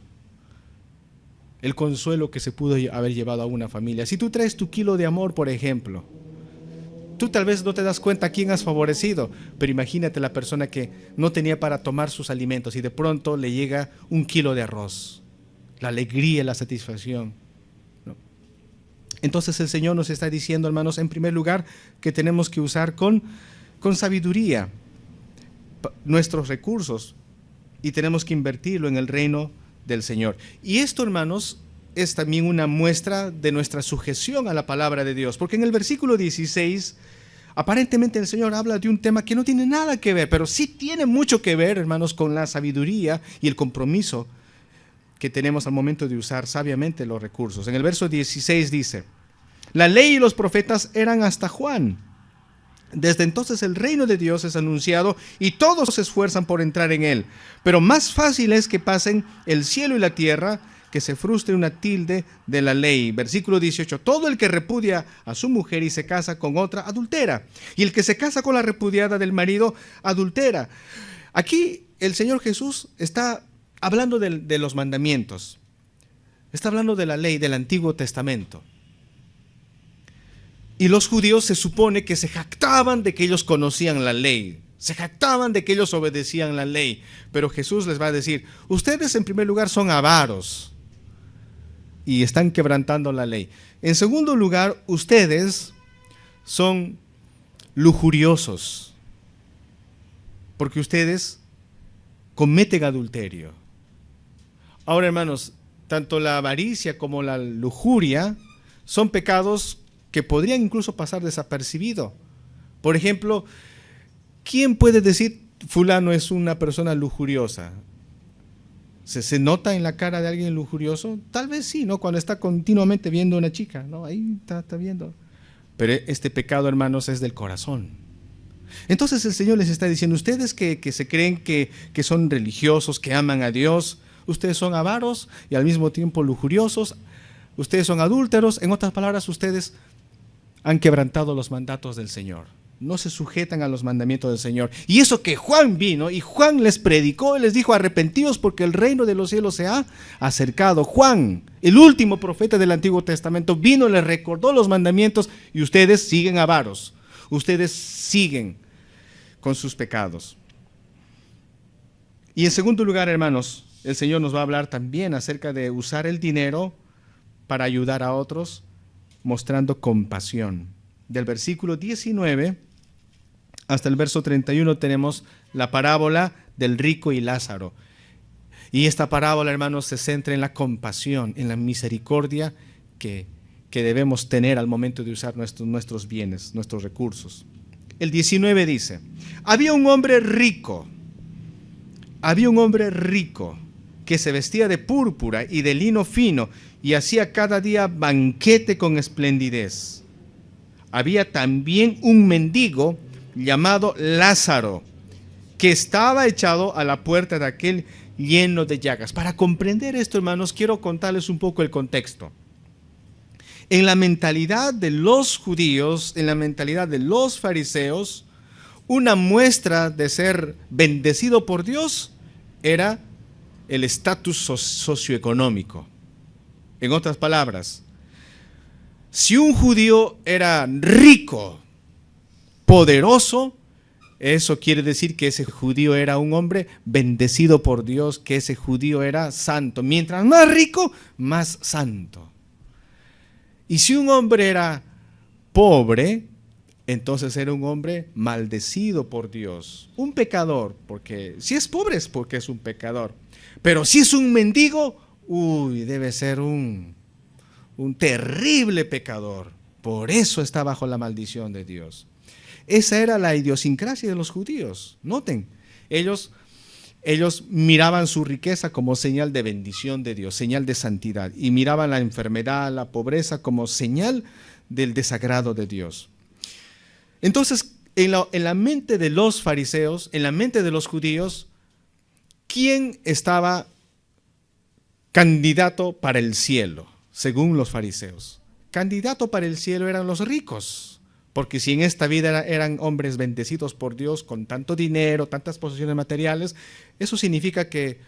Speaker 1: El consuelo que se pudo haber llevado a una familia. Si tú traes tu kilo de amor, por ejemplo, tú tal vez no te das cuenta a quién has favorecido, pero imagínate la persona que no tenía para tomar sus alimentos y de pronto le llega un kilo de arroz. La alegría, la satisfacción, ¿no? Entonces el Señor nos está diciendo, hermanos, en primer lugar, que tenemos que usar con sabiduría nuestros recursos y tenemos que invertirlo en el reino del Señor. Y esto, hermanos, es también una muestra de nuestra sujeción a la palabra de Dios, porque en el versículo 16 aparentemente el Señor habla de un tema que no tiene nada que ver, pero sí tiene mucho que ver, hermanos, con la sabiduría y el compromiso que tenemos al momento de usar sabiamente los recursos. En el verso 16 dice, la ley y los profetas eran hasta Juan. Desde entonces el reino de Dios es anunciado y todos se esfuerzan por entrar en él. Pero más fácil es que pasen el cielo y la tierra que se frustre una tilde de la ley. Versículo 18, todo el que repudia a su mujer y se casa con otra, adultera. Y el que se casa con la repudiada del marido, adultera. Aquí el Señor Jesús está hablando de los mandamientos. Está hablando de la ley del Antiguo Testamento. Y los judíos se supone que se jactaban de que ellos conocían la ley, se jactaban de que ellos obedecían la ley. Pero Jesús les va a decir, ustedes en primer lugar son avaros y están quebrantando la ley. En segundo lugar, ustedes son lujuriosos, porque ustedes cometen adulterio. Ahora, hermanos, tanto la avaricia como la lujuria son pecados que podrían incluso pasar desapercibido. Por ejemplo, ¿quién puede decir fulano es una persona lujuriosa? ¿Se nota en la cara de alguien lujurioso? Tal vez sí, ¿no? Cuando está continuamente viendo a una chica, ¿no? Ahí está viendo. Pero este pecado, hermanos, es del corazón. Entonces el Señor les está diciendo, ustedes que se creen que son religiosos, que aman a Dios, ustedes son avaros y al mismo tiempo lujuriosos, ustedes son adúlteros, en otras palabras, ustedes han quebrantado los mandatos del Señor. No se sujetan a los mandamientos del Señor. Y eso que Juan vino y Juan les predicó y les dijo, arrepentidos porque el reino de los cielos se ha acercado. Juan, el último profeta del Antiguo Testamento, vino, les recordó los mandamientos y ustedes siguen avaros. Ustedes siguen con sus pecados. Y en segundo lugar, hermanos, el Señor nos va a hablar también acerca de usar el dinero para ayudar a otros, mostrando compasión. Del versículo 19 hasta el verso 31 tenemos la parábola del rico y Lázaro. Y esta parábola, hermanos, se centra en la compasión, en la misericordia que debemos tener al momento de usar nuestros bienes, nuestros recursos. El 19 dice, había un hombre rico que se vestía de púrpura y de lino fino y hacía cada día banquete con esplendidez. Había también un mendigo llamado Lázaro, que estaba echado a la puerta de aquel lleno de llagas. Para comprender esto, hermanos, quiero contarles un poco el contexto. En la mentalidad de los judíos, en la mentalidad de los fariseos, una muestra de ser bendecido por Dios era el estatus socioeconómico. En otras palabras, si un judío era rico, poderoso, eso quiere decir que ese judío era un hombre bendecido por Dios, que ese judío era santo. Mientras más rico, más santo. Y si un hombre era pobre, entonces era un hombre maldecido por Dios. Un pecador, porque si es pobre es porque es un pecador. Pero si es un mendigo, debe ser un terrible pecador. Por eso está bajo la maldición de Dios. Esa era la idiosincrasia de los judíos. Noten, ellos miraban su riqueza como señal de bendición de Dios, señal de santidad, y miraban la enfermedad, la pobreza como señal del desagrado de Dios. Entonces, en la mente de los fariseos, en la mente de los judíos, ¿quién estaba candidato para el cielo, según los fariseos? Candidato para el cielo eran los ricos. Porque si en esta vida eran hombres bendecidos por Dios con tanto dinero, tantas posesiones materiales, eso significa que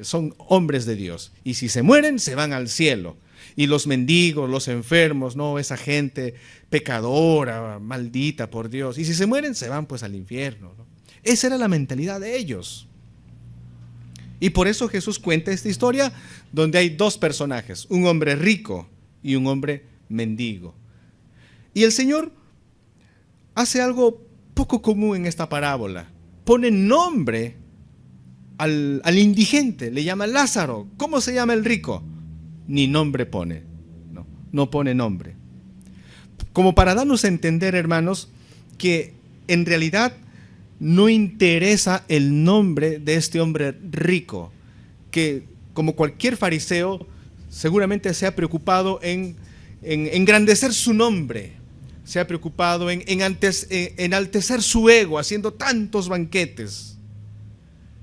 Speaker 1: son hombres de Dios. Y si se mueren, se van al cielo. Y los mendigos, los enfermos, no, esa gente pecadora, maldita por Dios. Y si se mueren, se van pues al infierno, ¿no? Esa era la mentalidad de ellos. Y por eso Jesús cuenta esta historia donde hay dos personajes, un hombre rico y un hombre mendigo. Y el Señor hace algo poco común en esta parábola. Pone nombre al indigente, le llama Lázaro. ¿Cómo se llama el rico? Ni nombre pone, no pone nombre. Como para darnos a entender, hermanos, que en realidad no interesa el nombre de este hombre rico, que como cualquier fariseo seguramente se ha preocupado en engrandecer su nombre, se ha preocupado en enaltecer su ego, haciendo tantos banquetes.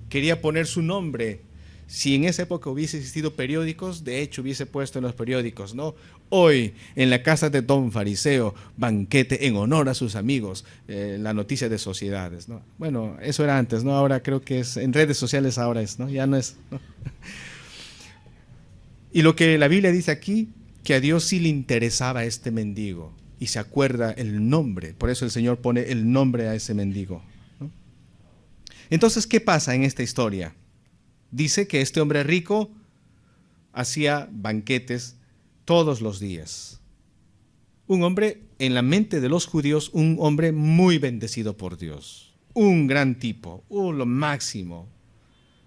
Speaker 1: Quería poner su nombre. Si en esa época hubiese existido periódicos, de hecho hubiese puesto en los periódicos, ¿no? Hoy, en la casa de don fariseo, banquete en honor a sus amigos, la noticia de sociedades, ¿no? Bueno, eso era antes, ¿no? Ahora creo que es en redes sociales, ahora es, ¿no? Ya no es, ¿no? Y lo que la Biblia dice aquí, que a Dios sí le interesaba este mendigo. y se acuerda el nombre. Por eso el Señor pone el nombre a ese mendigo, ¿no? Entonces, ¿qué pasa en esta historia? Dice que este hombre rico hacía banquetes todos los días. Un hombre, en la mente de los judíos, un hombre muy bendecido por Dios. Un gran tipo, lo máximo,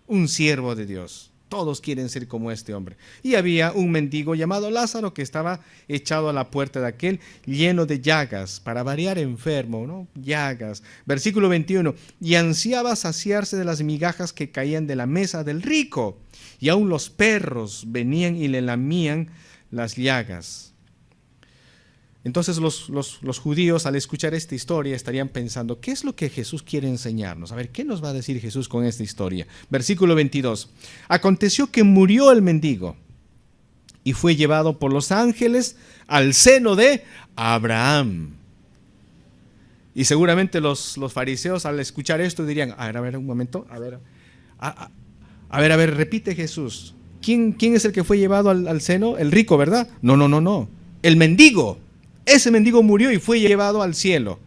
Speaker 1: un siervo de Dios. Todos quieren ser como este hombre. Y había un mendigo llamado Lázaro que estaba echado a la puerta de aquel, lleno de llagas, para variar enfermo, ¿no? Llagas. Versículo 21. Y ansiaba saciarse de las migajas que caían de la mesa del rico, y aún los perros venían y le lamían las llagas. Entonces los judíos, al escuchar esta historia, estarían pensando, ¿qué es lo que Jesús quiere enseñarnos? A ver, ¿qué nos va a decir Jesús con esta historia? Versículo 22. Aconteció que murió el mendigo y fue llevado por los ángeles al seno de Abraham. Y seguramente los fariseos, al escuchar esto, dirían, a ver, un momento, a ver, repite Jesús. ¿Quién es el que fue llevado al seno? El rico, ¿verdad? No. El mendigo. Ese mendigo murió y fue llevado al cielo.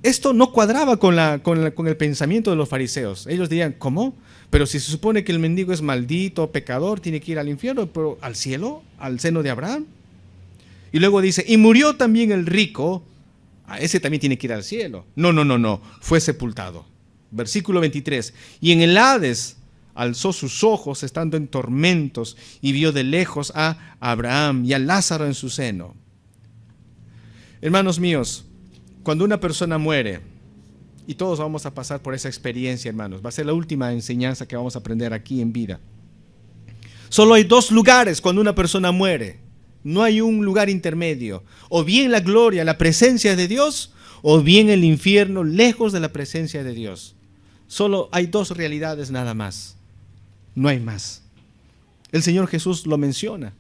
Speaker 1: Esto no cuadraba con el pensamiento de los fariseos. Ellos dirían, ¿cómo? Pero si se supone que el mendigo es maldito, pecador, tiene que ir al infierno, pero ¿al cielo? ¿Al seno de Abraham? Y luego dice, y murió también el rico, ese también tiene que ir al cielo. No, fue sepultado. Versículo 23, y en el Hades alzó sus ojos estando en tormentos y vio de lejos a Abraham y a Lázaro en su seno. Hermanos míos, cuando una persona muere, y todos vamos a pasar por esa experiencia, hermanos, va a ser la última enseñanza que vamos a aprender aquí en vida. Solo hay dos lugares cuando una persona muere. No hay un lugar intermedio. O bien la gloria, la presencia de Dios, o bien el infierno, lejos de la presencia de Dios. Solo hay dos realidades nada más. No hay más. El Señor Jesús lo menciona.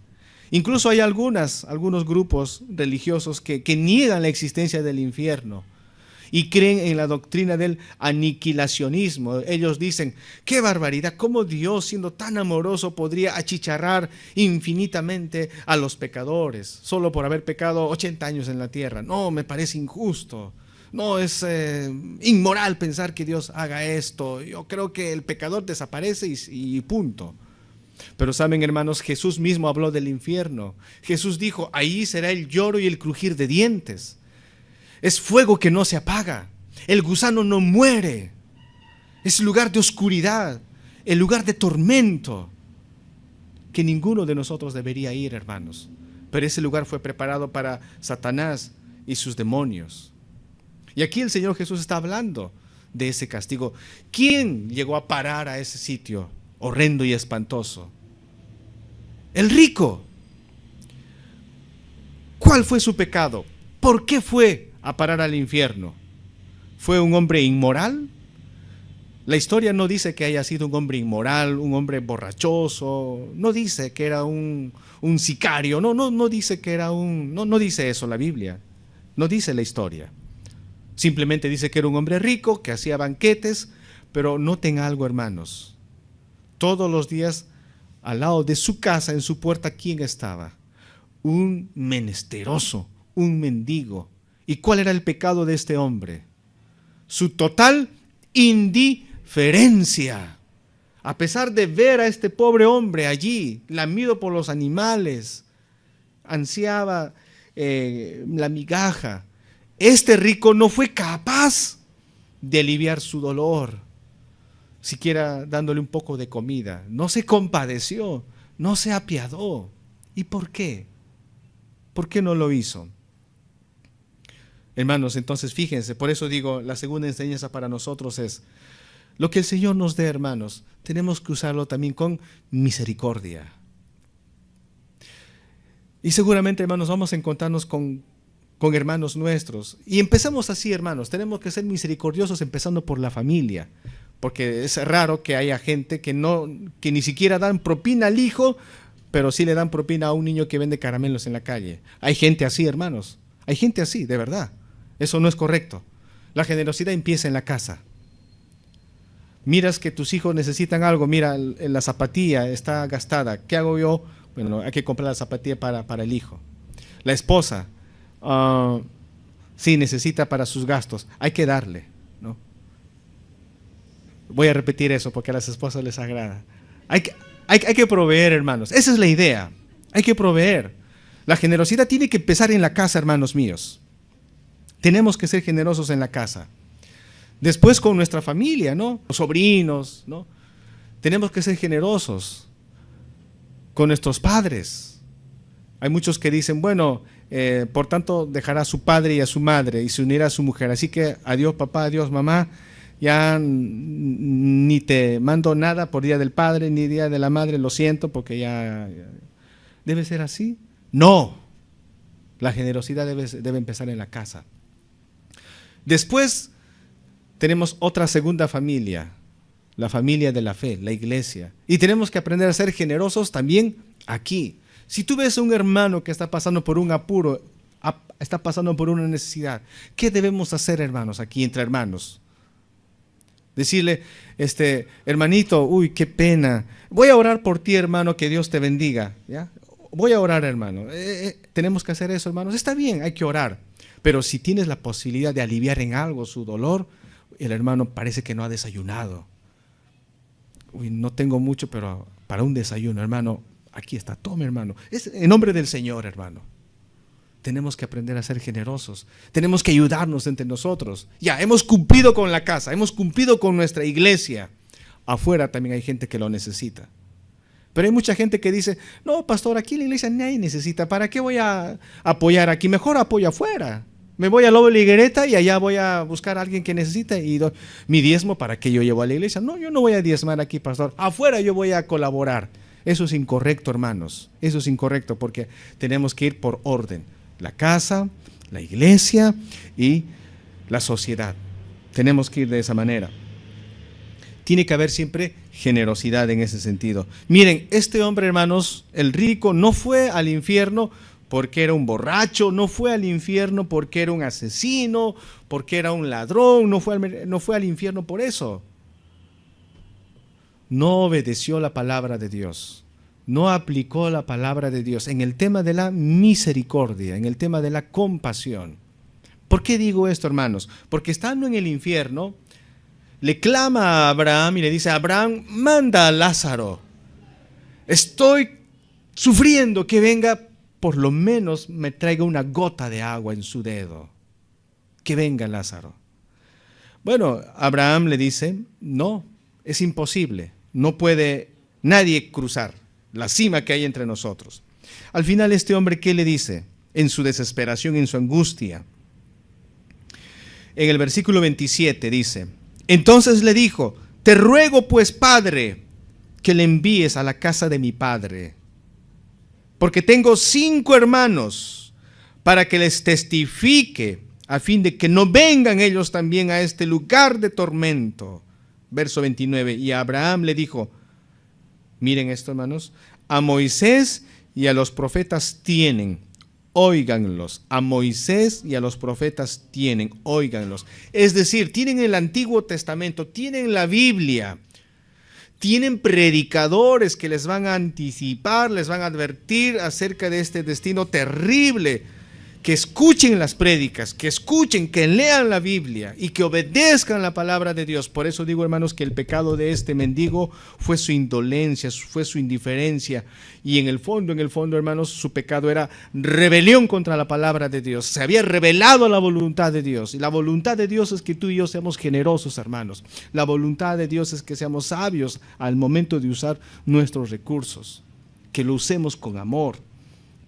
Speaker 1: Incluso hay algunos grupos religiosos que niegan la existencia del infierno y creen en la doctrina del aniquilacionismo. Ellos dicen, qué barbaridad, cómo Dios, siendo tan amoroso, podría achicharrar infinitamente a los pecadores solo por haber pecado 80 años en la tierra. No, me parece injusto. No, es inmoral pensar que Dios haga esto. Yo creo que el pecador desaparece y punto. Pero saben, hermanos, Jesús mismo habló del infierno. Jesús dijo, ahí será el lloro y el crujir de dientes. Es fuego que no se apaga. El gusano no muere. Es lugar de oscuridad, el lugar de tormento, que ninguno de nosotros debería ir, hermanos. Pero ese lugar fue preparado para Satanás y sus demonios. Y aquí el Señor Jesús está hablando de ese castigo. ¿Quién llegó a parar a ese sitio horrendo y espantoso? El rico. ¿Cuál fue su pecado? ¿Por qué fue a parar al infierno? ¿Fue un hombre inmoral? La historia no dice que haya sido un hombre inmoral, un hombre borrachoso. No dice que era un sicario. No dice que era no dice eso la Biblia. No dice la historia. Simplemente dice que era un hombre rico, que hacía banquetes. Pero noten algo, hermanos. Todos los días, al lado de su casa, en su puerta, ¿quién estaba? Un menesteroso, un mendigo. ¿Y cuál era el pecado de este hombre? Su total indiferencia. A pesar de ver a este pobre hombre allí, lamido por los animales, ansiaba la migaja. Este rico no fue capaz de aliviar su dolor, siquiera dándole un poco de comida. No se compadeció, no se apiadó. ¿Y por qué? ¿Por qué no lo hizo? Hermanos, entonces fíjense, por eso digo, la segunda enseñanza para nosotros es, lo que el Señor nos dé, hermanos, tenemos que usarlo también con misericordia. Y seguramente, hermanos, vamos a encontrarnos con hermanos nuestros. Y empezamos así, hermanos, tenemos que ser misericordiosos empezando por la familia. Porque es raro que haya gente que ni siquiera dan propina al hijo, pero sí le dan propina a un niño que vende caramelos en la calle. Hay gente así, hermanos. Hay gente así, de verdad. Eso no es correcto. La generosidad empieza en la casa. Miras que tus hijos necesitan algo. Mira, la zapatilla está gastada. ¿Qué hago yo? Bueno, hay que comprar la zapatilla para el hijo. La esposa. sí, necesita para sus gastos. Hay que darle, ¿no? Voy a repetir eso porque a las esposas les agrada. Hay que proveer, hermanos. Esa es la idea. Hay que proveer. La generosidad tiene que empezar en la casa, hermanos míos. Tenemos que ser generosos en la casa. Después con nuestra familia, ¿no? Los sobrinos, ¿no? Tenemos que ser generosos con nuestros padres. Hay muchos que dicen, bueno, por tanto dejará a su padre y a su madre y se unirá a su mujer. Así que adiós papá, adiós mamá, ya ni te mando nada por día del padre ni día de la madre, lo siento porque ya. ¿Debe ser así? No. La generosidad debe empezar en la casa. Después tenemos otra segunda familia, la familia de la fe, la iglesia. Y tenemos que aprender a ser generosos también aquí. Si tú ves a un hermano que está pasando por un apuro, está pasando por una necesidad, ¿qué debemos hacer, hermanos, aquí entre hermanos? Decirle, hermanito, uy, qué pena. Voy a orar por ti, hermano, que Dios te bendiga. ¿Ya? Voy a orar, hermano. Tenemos que hacer eso, hermanos. Está bien, hay que orar. Pero si tienes la posibilidad de aliviar en algo su dolor, el hermano parece que no ha desayunado. Uy, no tengo mucho, pero para un desayuno, hermano, aquí está, tome, hermano. Es en nombre del Señor, hermano. Tenemos que aprender a ser generosos. Tenemos que ayudarnos entre nosotros. Ya, hemos cumplido con la casa, hemos cumplido con nuestra iglesia. Afuera también hay gente que lo necesita. Pero hay mucha gente que dice, no, pastor, aquí en la iglesia nadie necesita. ¿Para qué voy a apoyar aquí? Mejor apoyo afuera. Me voy a Lobo de la Higuereta y allá voy a buscar a alguien que necesita y doy mi diezmo para que yo llevo a la iglesia. No, yo no voy a diezmar aquí, pastor. Afuera yo voy a colaborar. Eso es incorrecto, hermanos. Eso es incorrecto porque tenemos que ir por orden. La casa, la iglesia y la sociedad. Tenemos que ir de esa manera. Tiene que haber siempre generosidad en ese sentido. Miren, este hombre, hermanos, el rico, no fue al infierno porque era un borracho, no fue al infierno porque era un asesino, porque era un ladrón, no fue al infierno por eso. No obedeció la palabra de Dios, no aplicó la palabra de Dios en el tema de la misericordia, en el tema de la compasión. ¿Por qué digo esto, hermanos? Porque estando en el infierno, le clama a Abraham y le dice, Abraham, manda a Lázaro. Estoy sufriendo, que venga, por lo menos me traiga una gota de agua en su dedo. Que venga Lázaro. Bueno, Abraham le dice, no, es imposible. No puede nadie cruzar la cima que hay entre nosotros. Al final este hombre, ¿qué le dice? En su desesperación, en su angustia. En el versículo 27 dice, entonces le dijo, te ruego pues, Padre, que le envíes a la casa de mi padre, porque tengo 5 hermanos, para que les testifique, a fin de que no vengan ellos también a este lugar de tormento. Verso 29, y Abraham le dijo, miren esto, hermanos, a Moisés y a los profetas tienen, óiganlos. A Moisés y a los profetas tienen, óiganlos. Es decir, tienen el Antiguo Testamento, tienen la Biblia, tienen predicadores que les van a anticipar, les van a advertir acerca de este destino terrible. Que escuchen las prédicas, que escuchen, que lean la Biblia y que obedezcan la palabra de Dios. Por eso digo, hermanos, que el pecado de este mendigo fue su indolencia, fue su indiferencia. Y en el fondo, hermanos, su pecado era rebelión contra la palabra de Dios. Se había rebelado a la voluntad de Dios. Y la voluntad de Dios es que tú y yo seamos generosos, hermanos. La voluntad de Dios es que seamos sabios al momento de usar nuestros recursos. Que lo usemos con amor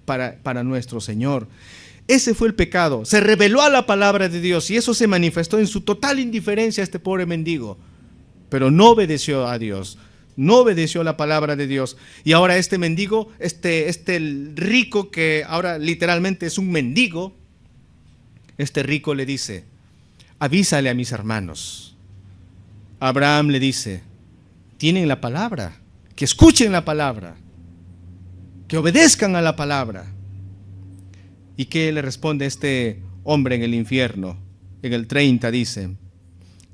Speaker 1: para nuestro Señor. Ese fue el pecado, se rebeló a la palabra de Dios y eso se manifestó en su total indiferencia a este pobre mendigo, pero no obedeció a Dios, no obedeció a la palabra de Dios. Y ahora este mendigo, este rico que ahora literalmente es un mendigo, este rico le dice, avísale a mis hermanos. Abraham le dice, tienen la palabra, que escuchen la palabra, que obedezcan a la palabra. ¿Y qué le responde este hombre en el infierno? En el 30 dice,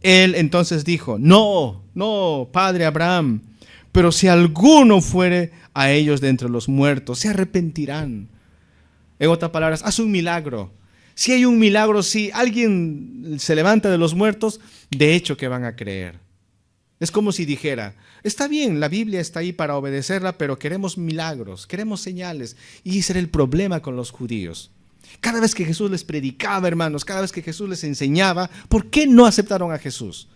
Speaker 1: él entonces dijo, no, padre Abraham, pero si alguno fuere a ellos de entre los muertos, se arrepentirán. En otras palabras, haz un milagro. Si hay un milagro, si alguien se levanta de los muertos, de hecho que van a creer. Es como si dijera, está bien, la Biblia está ahí para obedecerla, pero queremos milagros, queremos señales. Y ese era el problema con los judíos. Cada vez que Jesús les predicaba, hermanos, cada vez que Jesús les enseñaba, ¿por qué no aceptaron a Jesús?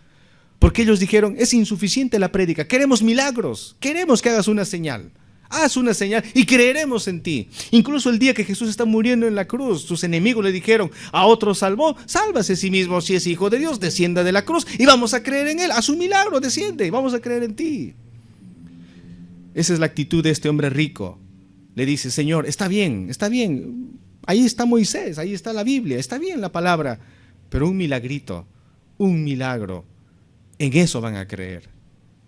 Speaker 1: Porque ellos dijeron, es insuficiente la prédica, queremos milagros, queremos que hagas una señal. Haz una señal y creeremos en ti. Incluso el día que Jesús está muriendo en la cruz, sus enemigos le dijeron, a otro salvó, sálvase a sí mismo, si es hijo de Dios, descienda de la cruz y vamos a creer en él. Haz un milagro, desciende y vamos a creer en ti. Esa es la actitud de este hombre rico. Le dice, Señor, está bien, ahí está Moisés, ahí está la Biblia, está bien la palabra, pero un milagrito, un milagro, en eso van a creer.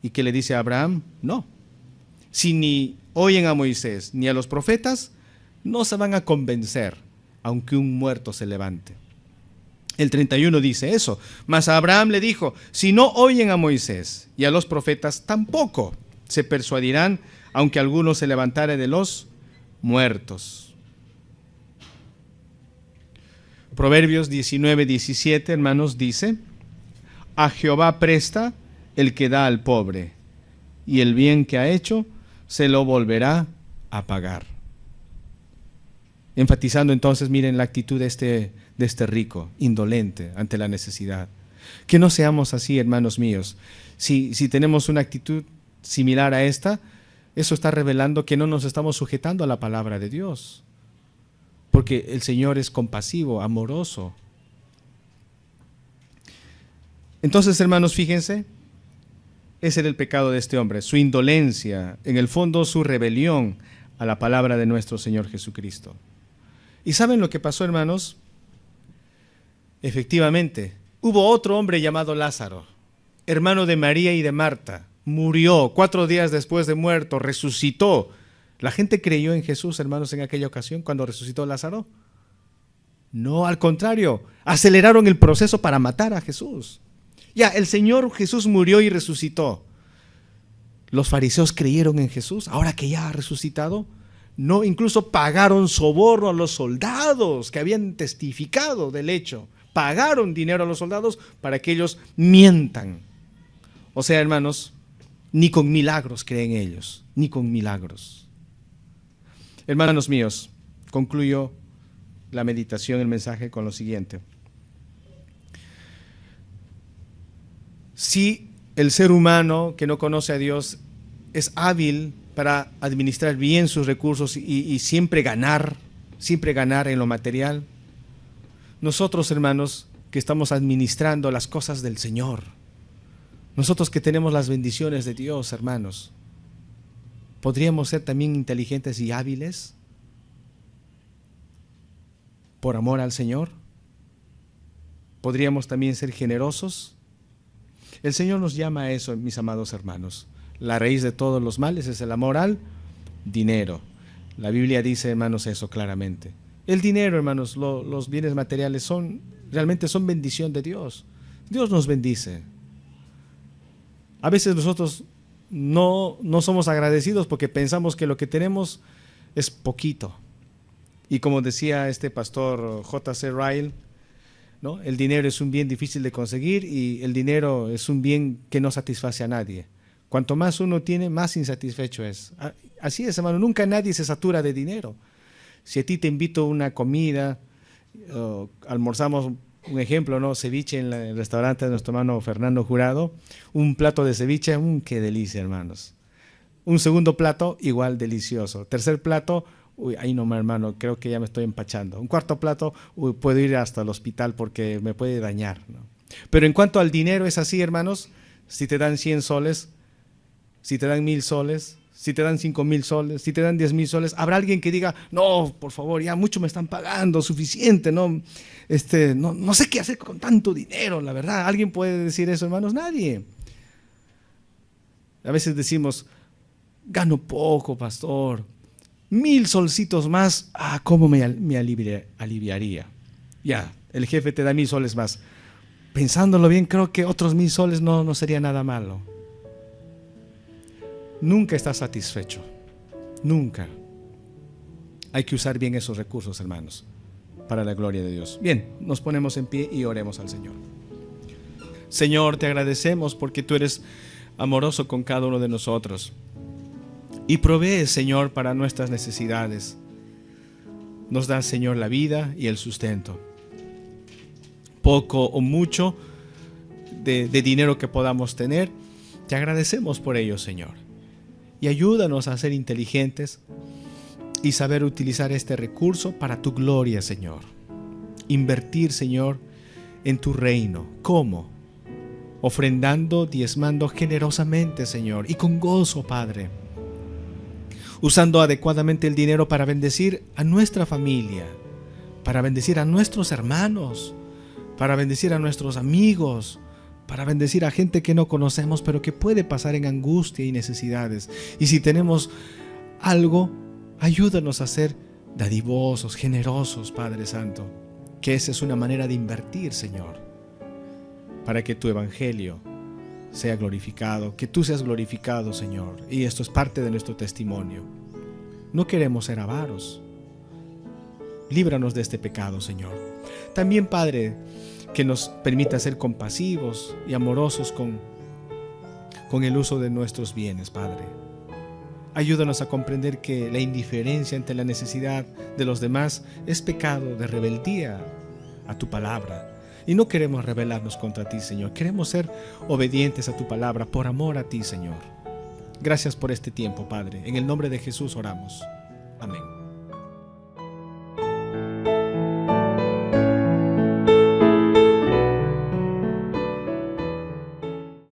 Speaker 1: ¿Y qué le dice a Abraham? No. Si ni oyen a Moisés ni a los profetas, no se van a convencer, aunque un muerto se levante. El 31 dice eso. Mas a Abraham le dijo, si no oyen a Moisés y a los profetas, tampoco se persuadirán, aunque alguno se levantare de los muertos. Proverbios 19:17, hermanos, dice, a Jehová presta el que da al pobre, y el bien que ha hecho se lo volverá a pagar. Enfatizando entonces, miren la actitud de este rico, indolente ante la necesidad. Que no seamos así, hermanos míos. Si tenemos una actitud similar a esta, eso está revelando que no nos estamos sujetando a la palabra de Dios. Porque el Señor es compasivo, amoroso. Entonces, hermanos, fíjense, ese era el pecado de este hombre, su indolencia, en el fondo su rebelión a la palabra de nuestro Señor Jesucristo. ¿Y saben lo que pasó, hermanos? Efectivamente, hubo otro hombre llamado Lázaro, hermano de María y de Marta. Murió 4 días después de muerto, resucitó. ¿La gente creyó en Jesús, hermanos, en aquella ocasión cuando resucitó Lázaro? No, al contrario, aceleraron el proceso para matar a Jesús. Ya, el Señor Jesús murió y resucitó. ¿Los fariseos creyeron en Jesús ahora que ya ha resucitado? No, incluso pagaron soborno a los soldados que habían testificado del hecho. Pagaron dinero a los soldados para que ellos mientan. O sea, hermanos, ni con milagros creen ellos, ni con milagros. Hermanos míos, concluyo la meditación, el mensaje con lo siguiente. Si el ser humano que no conoce a Dios es hábil para administrar bien sus recursos y siempre ganar en lo material, nosotros, hermanos, que estamos administrando las cosas del Señor, nosotros que tenemos las bendiciones de Dios, hermanos, ¿podríamos ser también inteligentes y hábiles por amor al Señor? ¿Podríamos también ser generosos? El Señor nos llama a eso, mis amados hermanos. La raíz de todos los males es el amor al dinero. La Biblia dice, hermanos, eso claramente. El dinero, hermanos, los bienes materiales realmente son bendición de Dios. Dios nos bendice. A veces nosotros no somos agradecidos porque pensamos que lo que tenemos es poquito. Y como decía este pastor J.C. Ryle, ¿no? El dinero es un bien difícil de conseguir y el dinero es un bien que no satisface a nadie. Cuanto más uno tiene, más insatisfecho es. Así es, hermano, nunca nadie se satura de dinero. Si a ti te invito a una comida, almorzamos, un ejemplo, ¿no? Ceviche en el restaurante de nuestro hermano Fernando Jurado, un plato de ceviche, qué delicia, hermanos. Un segundo plato, igual delicioso. Tercer plato, ahí no, hermano, creo que ya me estoy empachando. Un cuarto plato, puedo ir hasta el hospital porque me puede dañar, ¿no? Pero en cuanto al dinero es así, hermanos. Si te dan 100 soles, si te dan 1000 soles, si te dan 5000 soles, si te dan 10,000 soles, habrá alguien que diga, no, por favor, ya mucho me están pagando, suficiente, no sé qué hacer con tanto dinero, la verdad. ¿Alguien puede decir eso, hermanos? Nadie. A veces decimos, gano poco, pastor, 1000 solcitos más, ¿cómo me aliviaría? Ya, el jefe te da 1000 soles más. Pensándolo bien, creo que otros 1000 soles no sería nada malo. Nunca estás satisfecho, nunca. Hay que usar bien esos recursos, hermanos. para la gloria de Dios. Bien, nos ponemos en pie y oremos al Señor. Señor, te agradecemos porque tú eres amoroso con cada uno de nosotros y provees, Señor, para nuestras necesidades. Nos das, Señor, la vida y el sustento. Poco o mucho de dinero que podamos tener, te agradecemos por ello, Señor. Y ayúdanos a ser inteligentes y saber utilizar este recurso para tu gloria, Señor. Invertir, Señor, en tu reino. ¿Cómo? Ofrendando, diezmando generosamente, Señor, y con gozo, Padre. Usando adecuadamente el dinero para bendecir a nuestra familia, para bendecir a nuestros hermanos, para bendecir a nuestros amigos, para bendecir a gente que no conocemos, pero que puede pasar en angustia y necesidades. Y si tenemos algo, ayúdanos a ser dadivosos, generosos, Padre Santo, que esa es una manera de invertir, Señor, para que tu evangelio sea glorificado, que tú seas glorificado, Señor. Y esto es parte de nuestro testimonio. No queremos ser avaros. Líbranos de este pecado, Señor. También, Padre, que nos permita ser compasivos y amorosos con el uso de nuestros bienes, Padre. Ayúdanos a comprender que la indiferencia ante la necesidad de los demás es pecado de rebeldía a tu palabra. Y no queremos rebelarnos contra ti, Señor. Queremos ser obedientes a tu palabra por amor a ti, Señor. Gracias por este tiempo, Padre. En el nombre de Jesús oramos. Amén.